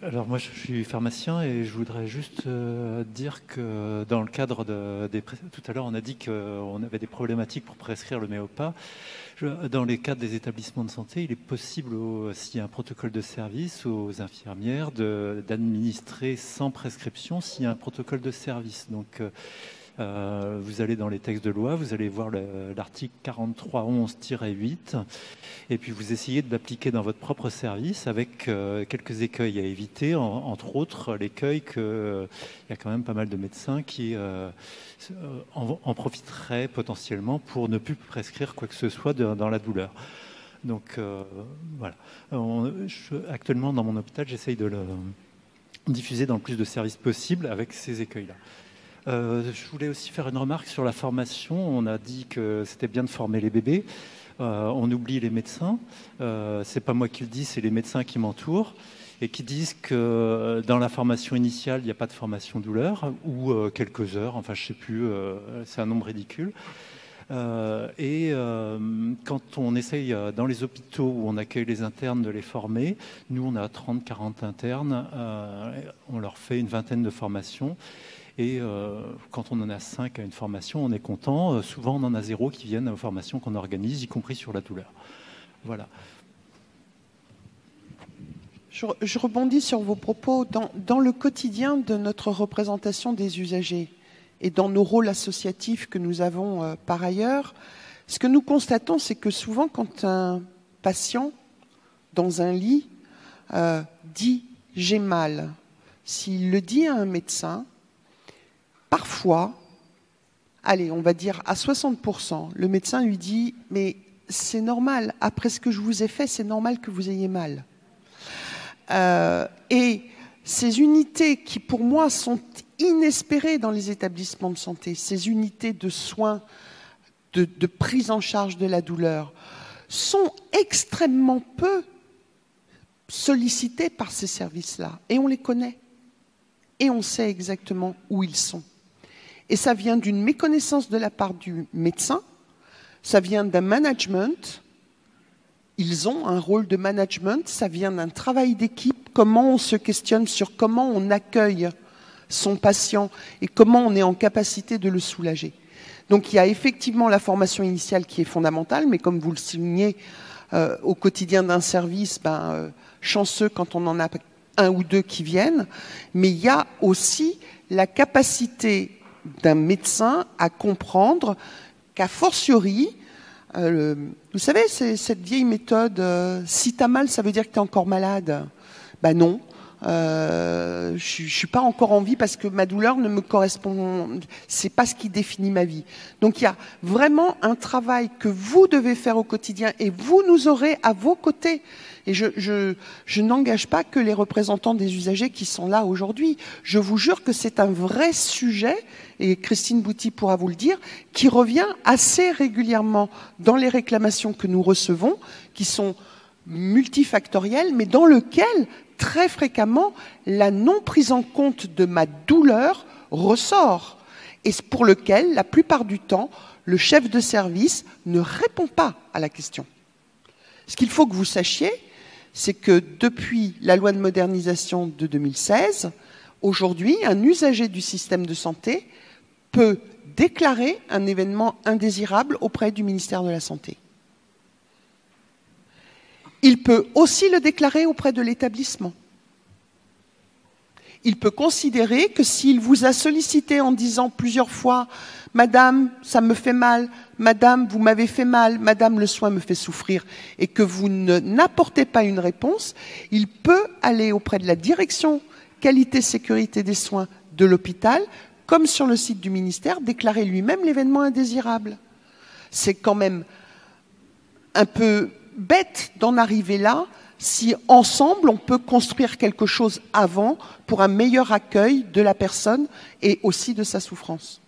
Alors moi je suis pharmacien et je voudrais juste dire que dans le cadre tout à l'heure on a dit qu'on avait des problématiques pour prescrire le Méopa. Dans les cadres des établissements de santé, il est possible, s'il y a un protocole de service, aux infirmières d'administrer sans prescription s'il y a un protocole de service. Donc vous allez dans les textes de loi, vous allez voir l'article 4311-8 et puis vous essayez de l'appliquer dans votre propre service avec quelques écueils à éviter, entre autres l'écueil qu'il y a quand même pas mal de médecins qui en profiteraient potentiellement pour ne plus prescrire quoi que ce soit dans la douleur. Donc voilà. Actuellement dans mon hôpital, j'essaye de le diffuser dans le plus de services possible avec ces écueils-là. Je voulais aussi faire une remarque sur la formation. On a dit que c'était bien de former les bébés. On oublie les médecins. C'est pas moi qui le dis, c'est les médecins qui m'entourent et qui disent que dans la formation initiale, il n'y a pas de formation douleur ou quelques heures. Enfin, je sais plus. C'est un nombre ridicule. Quand on essaye dans les hôpitaux où on accueille les internes de les former, nous on a 30-40 internes, on leur fait une vingtaine de formations. Et quand on en a 5 à une formation, on est content. Souvent, on en a 0 qui viennent aux formations qu'on organise, y compris sur la douleur. Voilà. Je rebondis sur vos propos. Dans le quotidien de notre représentation des usagers et dans nos rôles associatifs que nous avons par ailleurs, ce que nous constatons, c'est que souvent, quand un patient, dans un lit, dit « j'ai mal », s'il le dit à un médecin, parfois, allez, on va dire à 60%, le médecin lui dit « mais c'est normal, après ce que je vous ai fait, c'est normal que vous ayez mal ». Et ces unités qui, pour moi, sont inespérées dans les établissements de santé, ces unités de soins, de prise en charge de la douleur, sont extrêmement peu sollicitées par ces services-là. Et on les connaît. Et on sait exactement où ils sont. Et ça vient d'une méconnaissance de la part du médecin, ça vient d'un management, ils ont un rôle de management, ça vient d'un travail d'équipe, comment on se questionne sur comment on accueille son patient et comment on est en capacité de le soulager. Donc il y a effectivement la formation initiale qui est fondamentale, mais comme vous le soulignez, au quotidien d'un service, chanceux quand on en a un ou deux qui viennent, mais il y a aussi la capacité d'un médecin à comprendre qu'a fortiori, vous savez, c'est cette vieille méthode, si t'as mal, ça veut dire que t'es encore malade. Ben non, je suis pas encore en vie parce que ma douleur ne me correspond, c'est pas ce qui définit ma vie. Donc il y a vraiment un travail que vous devez faire au quotidien et vous nous aurez à vos côtés. Et je n'engage pas que les représentants des usagers qui sont là aujourd'hui. Je vous jure que c'est un vrai sujet, et Christine Bouty pourra vous le dire, qui revient assez régulièrement dans les réclamations que nous recevons, qui sont multifactorielles, mais dans lequel, très fréquemment, la non prise en compte de ma douleur ressort. Et pour lequel, la plupart du temps, le chef de service ne répond pas à la question. Ce qu'il faut que vous sachiez, c'est que depuis la loi de modernisation de 2016, aujourd'hui, un usager du système de santé peut déclarer un événement indésirable auprès du ministère de la Santé. Il peut aussi le déclarer auprès de l'établissement. Il peut considérer que s'il vous a sollicité en disant plusieurs fois « Madame, ça me fait mal, Madame, vous m'avez fait mal, Madame, le soin me fait souffrir » et que vous n'apportez pas une réponse, il peut aller auprès de la direction qualité-sécurité des soins de l'hôpital, comme sur le site du ministère, déclarer lui-même l'événement indésirable. C'est quand même un peu bête d'en arriver là, si ensemble on peut construire quelque chose avant pour un meilleur accueil de la personne et aussi de sa souffrance.